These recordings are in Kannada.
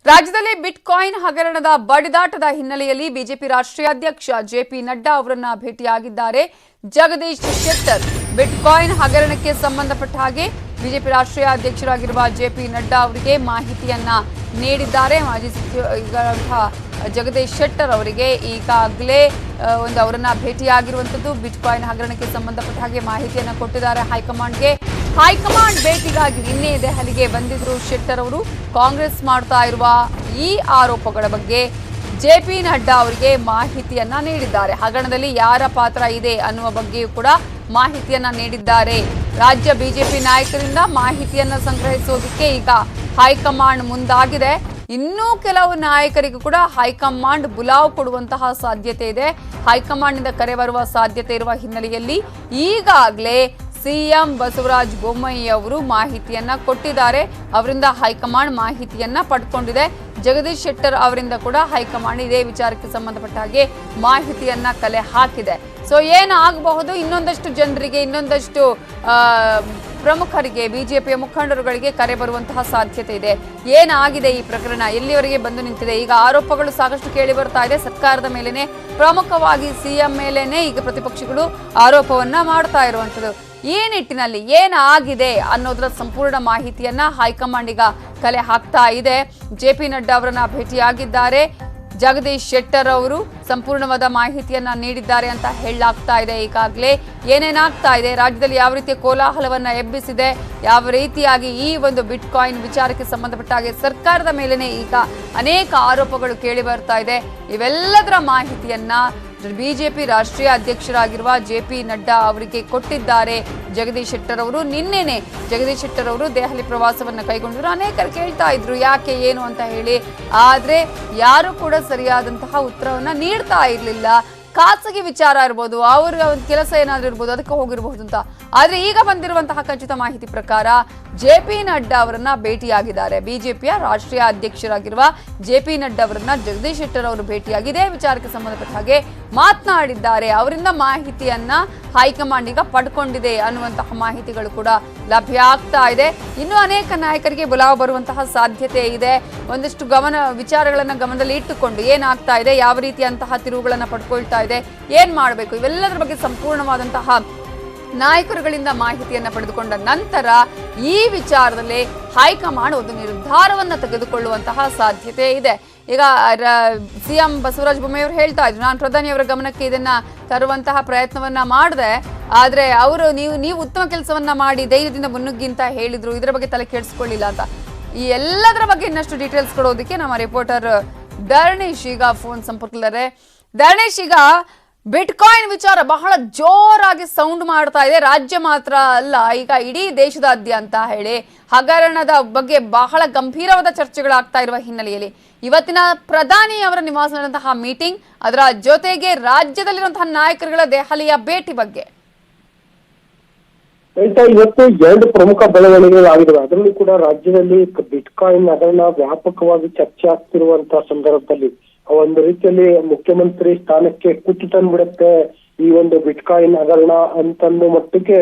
ರಾಜ್ಯದಲ್ಲಿ ಬಿಟ್ಕಾಯಿನ್ ಹಗರಣದ ಬಡಿದಾಟದ ಹಿನ್ನೆಲೆಯಲ್ಲಿ ಬಿಜೆಪಿ ರಾಷ್ಟ್ರೀಯ ಅಧ್ಯಕ್ಷ ಜೆಪಿ ನಡ್ಡಾ ಅವರನ್ನ ಭೇಟಿಯಾಗಿದ್ದಾರೆ ಜಗದೀಶ್ ಶೆಟ್ಟರ್. ಬಿಟ್ಕಾಯಿನ್ ಹಗರಣಕ್ಕೆ ಸಂಬಂಧಪಟ್ಟ ಹಾಗೆ ಬಿಜೆಪಿ ರಾಷ್ಟ್ರೀಯ ಅಧ್ಯಕ್ಷರಾಗಿರುವ ಜೆಪಿ ನಡ್ಡಾ ಅವರಿಗೆ ಮಾಹಿತಿಯನ್ನ ನೀಡಿದ್ದಾರೆ. ಮಾಜಿ ಸಚಿವರಾದ ಜಗದೀಶ್ ಶೆಟ್ಟರ್ ಅವರಿಗೆ ಈಗಾಗಲೇ ಅವರನ್ನ ಭೇಟಿಯಾಗಿರುವಂತದ್ದು. ಬಿಟ್ಕಾಯಿನ್ ಹಗರಣಕ್ಕೆ ಸಂಬಂಧಪಟ್ಟ ಹಾಗೆ ಮಾಹಿತಿಯನ್ನ ಕೊಟ್ಟಿದ್ದಾರೆ ಹೈಕಮಾಂಡ್ಗೆ. ಹೈಕಮಾಂಡ್ ಭೇಟಿಗಾಗಿ ನಿನ್ನೆ ದೆಹಲಿಗೆ ಬಂದಿದ್ರು ಶೆಟ್ಟರ್ ಅವರು. ಕಾಂಗ್ರೆಸ್ ಮಾಡ್ತಾ ಇರುವ ಈ ಆರೋಪಗಳ ಬಗ್ಗೆ ಜೆಪಿ ನಡ್ಡಾ ಅವರಿಗೆ ಮಾಹಿತಿಯನ್ನ ನೀಡಿದ್ದಾರೆ. ಹಗರಣದಲ್ಲಿ ಯಾರ ಪಾತ್ರ ಇದೆ ಅನ್ನುವ ಬಗ್ಗೆಯೂ ಕೂಡ ಮಾಹಿತಿಯನ್ನ ನೀಡಿದ್ದಾರೆ. ರಾಜ್ಯ ಬಿಜೆಪಿ ನಾಯಕರಿಂದ ಮಾಹಿತಿಯನ್ನ ಸಂಗ್ರಹಿಸೋದಕ್ಕೆ ಈಗ ಹೈಕಮಾಂಡ್ ಮುಂದಾಗಿದೆ. ಇನ್ನೂ ಕೆಲವು ನಾಯಕರಿಗೂ ಕೂಡ ಹೈಕಮಾಂಡ್ ಬುಲಾವ್ ಕೊಡುವಂತಹ ಸಾಧ್ಯತೆ ಇದೆ. ಹೈಕಮಾಂಡ್ನಿಂದ ಕರೆ ಬರುವ ಸಾಧ್ಯತೆ ಇರುವ ಹಿನ್ನೆಲೆಯಲ್ಲಿ ಈಗಾಗಲೇ ಸಿಎಂ ಬಸವರಾಜ ಬೊಮ್ಮಾಯಿ ಅವರು ಮಾಹಿತಿಯನ್ನ ಕೊಟ್ಟಿದ್ದಾರೆ. ಅವರಿಂದ ಹೈಕಮಾಂಡ್ ಮಾಹಿತಿಯನ್ನ ಪಡ್ಕೊಂಡಿದೆ. ಜಗದೀಶ್ ಶೆಟ್ಟರ್ ಅವರಿಂದ ಕೂಡ ಹೈಕಮಾಂಡ್ ಇದೇ ವಿಚಾರಕ್ಕೆ ಸಂಬಂಧಪಟ್ಟ ಹಾಗೆ ಮಾಹಿತಿಯನ್ನ ಕಲೆ ಹಾಕಿದೆ. ಸೊ ಏನಾಗಬಹುದು, ಇನ್ನೊಂದಷ್ಟು ಜನರಿಗೆ, ಇನ್ನೊಂದಷ್ಟು ಪ್ರಮುಖರಿಗೆ, ಬಿಜೆಪಿಯ ಮುಖಂಡರುಗಳಿಗೆ ಕರೆ ಬರುವಂತಹ ಸಾಧ್ಯತೆ ಇದೆ. ಏನಾಗಿದೆ ಈ ಪ್ರಕರಣ, ಎಲ್ಲಿವರೆಗೆ ಬಂದು ನಿಂತಿದೆ? ಈಗ ಆರೋಪಗಳು ಸಾಕಷ್ಟು ಕೇಳಿ ಬರ್ತಾ ಇದೆ ಸರ್ಕಾರದ ಮೇಲೇನೆ, ಪ್ರಮುಖವಾಗಿ ಸಿಎಂ ಮೇಲೇನೆ ಈಗ ಪ್ರತಿಪಕ್ಷಗಳು ಆರೋಪವನ್ನ ಮಾಡ್ತಾ ಇರುವಂತದ್ದು. ಈ ನಿಟ್ಟಿನಲ್ಲಿ ಏನಾಗಿದೆ ಅನ್ನೋದರ ಸಂಪೂರ್ಣ ಮಾಹಿತಿಯನ್ನ ಹೈಕಮಾಂಡ್ ಈಗ ಕಲೆ ಹಾಕ್ತಾ ಇದೆ. ಜೆಪಿ ನಡ್ಡಾ ಅವರನ್ನ ಭೇಟಿಯಾಗಿದ್ದಾರೆ ಜಗದೀಶ್ ಶೆಟ್ಟರ್ ಅವರು. ಸಂಪೂರ್ಣವಾದ ಮಾಹಿತಿಯನ್ನ ನೀಡಿದ್ದಾರೆ ಅಂತ ಹೇಳಲಾಗ್ತಾ ಇದೆ. ಈಗಾಗಲೇ ಏನೇನಾಗ್ತಾ ಇದೆ, ರಾಜ್ಯದಲ್ಲಿ ಯಾವ ರೀತಿಯ ಕೋಲಾಹಲವನ್ನ ಎಬ್ಬಿಸಿದೆ, ಯಾವ ರೀತಿಯಾಗಿ ಈ ಒಂದು ಬಿಟ್ಕಾಯಿನ್ ವಿಚಾರಕ್ಕೆ ಸಂಬಂಧಪಟ್ಟ ಹಾಗೆ ಸರ್ಕಾರದ ಮೇಲೇನೆ ಈಗ ಅನೇಕ ಆರೋಪಗಳು ಕೇಳಿ ಬರ್ತಾ ಇದೆ. ಇವೆಲ್ಲದರ ಮಾಹಿತಿಯನ್ನ ಬಿಜೆಪಿ ರಾಷ್ಟ್ರೀಯ ಅಧ್ಯಕ್ಷರಾಗಿರುವ ಜೆಪಿ ನಡ್ಡಾ ಅವರಿಗೆ ಕೊಟ್ಟಿದ್ದಾರೆ ಜಗದೀಶ್ ಶೆಟ್ಟರ್ ಅವರು. ನಿನ್ನೆನೆ ಜಗದೀಶ್ ಶೆಟ್ಟರ್ ಅವರು ದೆಹಲಿ ಪ್ರವಾಸವನ್ನ ಕೈಗೊಂಡಿದ್ರು. ಅನೇಕರು ಕೇಳ್ತಾ ಇದ್ರು ಯಾಕೆ ಏನು ಅಂತ ಹೇಳಿ, ಆದ್ರೆ ಯಾರು ಕೂಡ ಸರಿಯಾದಂತಹ ಉತ್ತರವನ್ನ ನೀಡ್ತಾ ಇರ್ಲಿಲ್ಲ. ಖಾಸಗಿ ವಿಚಾರ ಇರ್ಬೋದು, ಅವ್ರ ಒಂದು ಕೆಲಸ ಏನಾದ್ರೂ ಇರ್ಬೋದು, ಅದಕ್ಕೆ ಹೋಗಿರ್ಬಹುದು ಅಂತ. ಆದ್ರೆ ಈಗ ಬಂದಿರುವಂತಹ ಖಚಿತ ಮಾಹಿತಿ ಪ್ರಕಾರ ಜೆಪಿ ನಡ್ಡಾ ಅವರನ್ನ ಭೇಟಿಯಾಗಿದ್ದಾರೆ. ಬಿಜೆಪಿಯ ರಾಷ್ಟ್ರೀಯ ಅಧ್ಯಕ್ಷರಾಗಿರುವ ಜೆಪಿ ನಡ್ಡಾ ಅವರನ್ನ ಜಗದೀಶ್ ಶೆಟ್ಟರ್ ಅವರು ಭೇಟಿಯಾಗಿದೆ. ವಿಚಾರಕ್ಕೆ ಸಂಬಂಧಪಟ್ಟ ಹಾಗೆ ಮಾತನಾಡಿದ್ದಾರೆ. ಅವರಿಂದ ಮಾಹಿತಿಯನ್ನ ಹೈಕಮಾಂಡ್ ಈಗ ಪಡ್ಕೊಂಡಿದೆ ಅನ್ನುವಂತಹ ಮಾಹಿತಿಗಳು ಕೂಡ ಲಭ್ಯ ಆಗ್ತಾ ಇದೆ. ಇನ್ನು ಅನೇಕ ನಾಯಕರಿಗೆ ಬುಲಾವ್ ಬರುವಂತಹ ಸಾಧ್ಯತೆ ಇದೆ. ಒಂದಷ್ಟು ವಿಚಾರಗಳನ್ನ ಗಮನದಲ್ಲಿ ಇಟ್ಟುಕೊಂಡು ಏನಾಗ್ತಾ ಇದೆ, ಯಾವ ರೀತಿಯಂತಹ ತಿರುವುಗಳನ್ನ ಪಡ್ಕೊಳ್ತಾ ಇದೆ, ಏನ್ ಮಾಡಬೇಕು, ಇವೆಲ್ಲದರ ಬಗ್ಗೆ ಸಂಪೂರ್ಣವಾದಂತಹ ನಾಯಕರುಗಳಿಂದ ಮಾಹಿತಿಯನ್ನ ಪಡೆದುಕೊಂಡ ನಂತರ ಈ ವಿಚಾರದಲ್ಲಿ ಹೈಕಮಾಂಡ್ ಒಂದು ನಿರ್ಧಾರವನ್ನ ತೆಗೆದುಕೊಳ್ಳುವಂತಹ ಸಾಧ್ಯತೆ ಇದೆ. ಈಗ ಸಿಎಂ ಬಸವರಾಜ ಬೊಮ್ಮಾಯಿ ಅವರು ಹೇಳ್ತಾ ಇದ್ರು, ನಾನು ಪ್ರಧಾನಿಯವರ ಗಮನಕ್ಕೆ ಇದನ್ನ ತರುವಂತಹ ಪ್ರಯತ್ನವನ್ನ ಮಾಡಿದೆ, ಆದ್ರೆ ಅವರು ನೀವು ಉತ್ತಮ ಕೆಲಸವನ್ನ ಮಾಡಿ ಧೈರ್ಯದಿಂದ ಮುನ್ನುಗ್ಗಿ ಅಂತ ಹೇಳಿದ್ರು, ಇದರ ಬಗ್ಗೆ ತಲೆ ಕೆಡಿಸ್ಕೊಳ್ಳಿಲ್ಲ ಅಂತ. ಈ ಎಲ್ಲದರ ಬಗ್ಗೆ ಇನ್ನಷ್ಟು ಡೀಟೇಲ್ಸ್ ಕೊಡೋದಕ್ಕೆ ನಮ್ಮ ರಿಪೋರ್ಟರ್ ಧರಣೇಶ್ ಈಗ ಫೋನ್ ಸಂಪರ್ಕದಲ್ಲಿದ್ದಾರೆ. ಧರಣೇಶ್, ಈಗ ಬಿಟ್ಕಾಯಿನ್ ವಿಚಾರ ಬಹಳ ಜೋರಾಗಿ ಸೌಂಡ್ ಮಾಡ್ತಾ ಇದೆ. ರಾಜ್ಯ ಮಾತ್ರ ಅಲ್ಲ, ಈಗ ಇಡೀ ದೇಶದಾದ್ಯಂತ ಹೇಳಿ ಹಗರಣದ ಬಗ್ಗೆ ಬಹಳ ಗಂಭೀರವಾದ ಚರ್ಚೆಗಳಾಗ್ತಾ ಇರುವ ಹಿನ್ನೆಲೆಯಲ್ಲಿ ಇವತ್ತಿನ ಪ್ರಧಾನಿ ಅವರ ನಿವಾಸದಂತಹ ಮೀಟಿಂಗ್, ಅದರ ಜೊತೆಗೆ ರಾಜ್ಯದಲ್ಲಿರುವಂತಹ ನಾಯಕರುಗಳ ದೆಹಲಿಯ ಭೇಟಿ ಬಗ್ಗೆ ಇವತ್ತು ಎರಡು ಪ್ರಮುಖ ಬೆಳವಣಿಗೆಗಳಾಗಿವೆ. ಅದರಲ್ಲೂ ಕೂಡ ರಾಜ್ಯದಲ್ಲಿ ಬಿಟ್ಕಾಯಿನ್ ಹಗರಣ ವ್ಯಾಪಕವಾಗಿ ಚರ್ಚೆ ಆಗ್ತಿರುವಂತಹ ಸಂದರ್ಭದಲ್ಲಿ ಒಂದು ರೀತಿಯಲ್ಲಿ ಮುಖ್ಯಮಂತ್ರಿ ಸ್ಥಾನಕ್ಕೆ ಕುತ್ತು ತಂದ್ಬಿಡುತ್ತೆ ಈ ಒಂದು ಬಿಟ್ಕಾಯಿನ್ ಹಗರಣ ಅಂತನ್ನೋ ಮಟ್ಟಕ್ಕೆ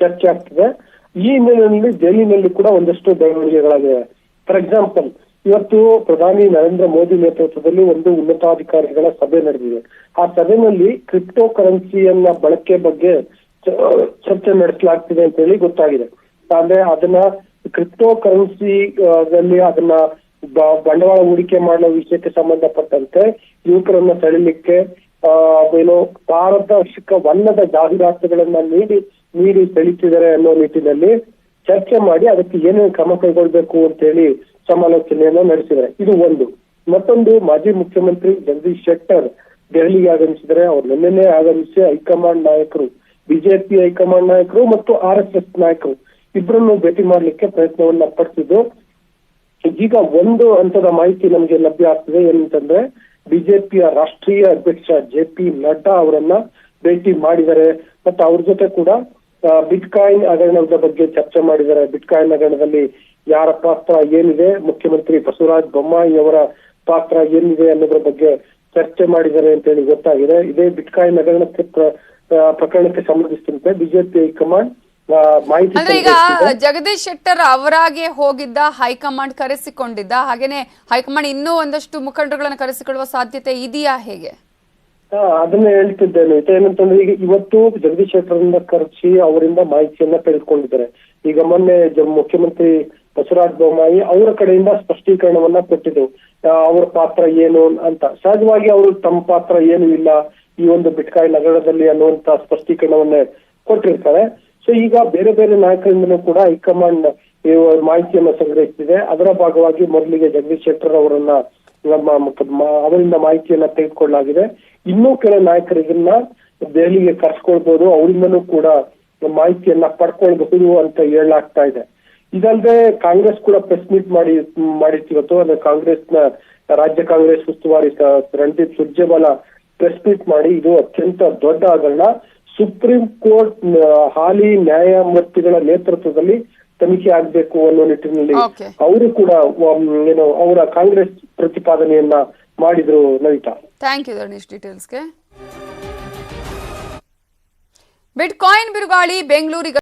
ಚರ್ಚೆ ಆಗ್ತಿದೆ. ಈ ಹಿನ್ನೆಲೆಯಲ್ಲಿ ದೆಹಲಿನಲ್ಲಿ ಕೂಡ ಒಂದಷ್ಟು ಬೆಳವಣಿಗೆಗಳಾಗಿವೆ. ಫಾರ್ ಎಕ್ಸಾಂಪಲ್, ಇವತ್ತು ಪ್ರಧಾನಿ ನರೇಂದ್ರ ಮೋದಿ ನೇತೃತ್ವದಲ್ಲಿ ಒಂದು ಉನ್ನತಾಧಿಕಾರಿಗಳ ಸಭೆ ನಡೆದಿದೆ. ಆ ಸಭೆಯಲ್ಲಿ ಕ್ರಿಪ್ಟೋ ಕರೆನ್ಸಿಯನ್ನ ಬಳಕೆ ಬಗ್ಗೆ ಚರ್ಚೆ ನಡೆಸಲಾಗ್ತಿದೆ ಅಂತ ಹೇಳಿ ಗೊತ್ತಾಗಿದೆ. ಅಂದ್ರೆ ಅದನ್ನ ಕ್ರಿಪ್ಟೋ ಕರೆನ್ಸಿಯಲ್ಲಿ ಅದನ್ನ ಬಂಡವಾಳ ಹೂಡಿಕೆ ಮಾಡುವ ವಿಷಯಕ್ಕೆ ಸಂಬಂಧಪಟ್ಟಂತೆ ಯುವಕರನ್ನ ಸೆಳೆಯಲಿಕ್ಕೆ ಏನೋ ಪಾರದರ್ಶಕವಲ್ಲದ ಜಾಹೀರಾತುಗಳನ್ನ ನೀಡಿ ಸೆಳೀತಿದ್ದಾರೆ ಅನ್ನೋ ನಿಟ್ಟಿನಲ್ಲಿ ಚರ್ಚೆ ಮಾಡಿ ಅದಕ್ಕೆ ಏನೇನು ಕ್ರಮ ಕೈಗೊಳ್ಬೇಕು ಅಂತ ಹೇಳಿ ಸಮಾಲೋಚನೆಯನ್ನ ನಡೆಸಿದ್ದಾರೆ. ಇದು ಒಂದು. ಮತ್ತೊಂದು, ಮಾಜಿ ಮುಖ್ಯಮಂತ್ರಿ ಜಗದೀಶ್ ಶೆಟ್ಟರ್ ದೆಹಲಿಗೆ ಆಗಮಿಸಿದರೆ. ಅವ್ರು ನಿನ್ನೆನೆ ಆಗಮಿಸಿ ಹೈಕಮಾಂಡ್ ನಾಯಕರು, ಬಿಜೆಪಿ ಹೈಕಮಾಂಡ್ ನಾಯಕರು ಮತ್ತು RSS ನಾಯಕರು ಇಬ್ಬರನ್ನು ಭೇಟಿ ಮಾಡ್ಲಿಕ್ಕೆ ಪ್ರಯತ್ನವನ್ನ ಪಡಿಸಿದ್ದು. ಈಗ ಒಂದು ಹಂತದ ಮಾಹಿತಿ ನಮ್ಗೆ ಲಭ್ಯ ಆಗ್ತಿದೆ. ಏನಂತಂದ್ರೆ, ಬಿಜೆಪಿಯ ರಾಷ್ಟ್ರೀಯ ಅಧ್ಯಕ್ಷ ಜೆಪಿ ನಡ್ಡಾ ಅವರನ್ನ ಭೇಟಿ ಮಾಡಿದ್ದಾರೆ ಮತ್ತು ಅವ್ರ ಜೊತೆ ಕೂಡ ಬಿಟ್ಕಾಯಿನ್ ಹಗರಣದ ಬಗ್ಗೆ ಚರ್ಚೆ ಮಾಡಿದ್ದಾರೆ. ಬಿಟ್ಕಾಯಿನ್ ಹಗರಣದಲ್ಲಿ ಯಾರ ಪಾತ್ರ ಏನಿದೆ, ಮುಖ್ಯಮಂತ್ರಿ ಬಸವರಾಜ ಬೊಮ್ಮಾಯಿ ಅವರ ಪಾತ್ರ ಏನಿದೆ ಅನ್ನೋದ್ರ ಬಗ್ಗೆ ಚರ್ಚೆ ಮಾಡಿದ್ದಾರೆ ಅಂತ ಹೇಳಿ ಗೊತ್ತಾಗಿದೆ. ಇದೇ ಬಿಟ್ಕಾಯಿನ್ ಹಗರಣಕ್ಕೆ ಪ್ರಕರಣಕ್ಕೆ ಸಂಬಂಧಿಸಿದಂತೆ ಬಿಜೆಪಿ ಹೈಕಮಾಂಡ್ ಮಾಹಿತಿ ಅಂದ್ರೆ ಈಗ ಸಂಗ್ರಹಿಸಿದೆ. ಜಗದೀಶ್ ಶೆಟ್ಟರ್ ಅವರಾಗೆ ಹೋಗಿದ್ದ ಹೈಕಮಾಂಡ್ ಕರೆಸಿಕೊಂಡಿದ್ದ, ಹಾಗೇನೆ ಹೈಕಮಾಂಡ್ ಇನ್ನೂ ಒಂದಷ್ಟು ಮುಖಂಡರುಗಳನ್ನ ಕರೆಸಿಕೊಳ್ಳುವ ಸಾಧ್ಯತೆ ಇದೆಯಾ ಹೇಗೆ? ಅದನ್ನ ಹೇಳ್ತಿದ್ದೇನೆ. ಏನಂತಂದ್ರೆ ಈಗ ಇವತ್ತು ಜಗದೀಶ್ ಶೆಟ್ಟರ್ನ ಕರೆಸಿ ಅವರಿಂದ ಮಾಹಿತಿಯನ್ನ ತೆಗೆದುಕೊಂಡಿದ್ದಾರೆ. ಈಗ ಮೊನ್ನೆ ಮುಖ್ಯಮಂತ್ರಿ ಬಸವರಾಜ ಬೊಮ್ಮಾಯಿ ಅವರ ಕಡೆಯಿಂದ ಸ್ಪಷ್ಟೀಕರಣವನ್ನ ಕೊಟ್ಟಿದ್ರು, ಅವರ ಪಾತ್ರ ಏನು ಅಂತ. ಸಹಜವಾಗಿ ಅವರು ತಮ್ಮ ಪಾತ್ರ ಏನು ಇಲ್ಲ ಈ ಒಂದು ಬಿಟ್ಕಾಯಿನ್ ಹಗರಣದಲ್ಲಿ ಅನ್ನುವಂತ ಸ್ಪಷ್ಟೀಕರಣವನ್ನ ಕೊಟ್ಟಿರ್ತಾರೆ. ಸೊ ಈಗ ಬೇರೆ ಬೇರೆ ನಾಯಕರಿಂದಲೂ ಕೂಡ ಹೈಕಮಾಂಡ್ ಮಾಹಿತಿಯನ್ನ ಸಂಗ್ರಹಿಸಿದೆ. ಅದರ ಭಾಗವಾಗಿ ಮೊದಲಿಗೆ ಜಗದೀಶ್ ಶೆಟ್ಟರ್ ಅವರನ್ನ ಅವರಿಂದ ಮಾಹಿತಿಯನ್ನ ತೆಗೆದುಕೊಳ್ಳಲಾಗಿದೆ. ಇನ್ನೂ ಕೆಲ ನಾಯಕರಿಗನ್ನ ದೆಹಲಿಗೆ ಕರ್ಸ್ಕೊಳ್ಬಹುದು, ಅವರಿಂದನೂ ಕೂಡ ಮಾಹಿತಿಯನ್ನ ಪಡ್ಕೊಳ್ಬಹುದು ಅಂತ ಹೇಳಲಾಗ್ತಾ ಇದೆ. ಇದಲ್ಲದೆ ಕಾಂಗ್ರೆಸ್ ಕೂಡ ಪ್ರೆಸ್ ಮೀಟ್ ಮಾಡಿತ್ತು. ಅಂದ್ರೆ ಕಾಂಗ್ರೆಸ್ನ ರಾಜ್ಯ ಕಾಂಗ್ರೆಸ್ ಉಸ್ತುವಾರಿ ರಣದೀಪ್ ಸುರ್ಜೇವಾಲಾ ಪ್ರೆಸ್ ಮೀಟ್ ಮಾಡಿ ಇದು ಅತ್ಯಂತ ದೊಡ್ಡ ಹಗರಣ, ಸುಪ್ರೀಂ ಕೋರ್ಟ್ ಹಾಲಿ ನ್ಯಾಯಮೂರ್ತಿಗಳ ನೇತೃತ್ವದಲ್ಲಿ ತನಿಖೆ ಆಗ್ಬೇಕು ಅನ್ನೋ ನಿಟ್ಟಿನಲ್ಲಿ ಅವರು ಕೂಡ ಅವರ ಕಾಂಗ್ರೆಸ್ ಪ್ರತಿಪಾದನೆಯನ್ನ ಮಾಡಿದ್ರು. ನವಿತಾ, ಥ್ಯಾಂಕ್ ಯು ಧರ್ಣೀಶ್ ಡೀಟೇಲ್ಸ್ಗೆ. ಬಿಟ್ಕಾಯಿನ್ ಬಿರುಗಾಳಿ ಬೆಂಗಳೂರಿಗೆ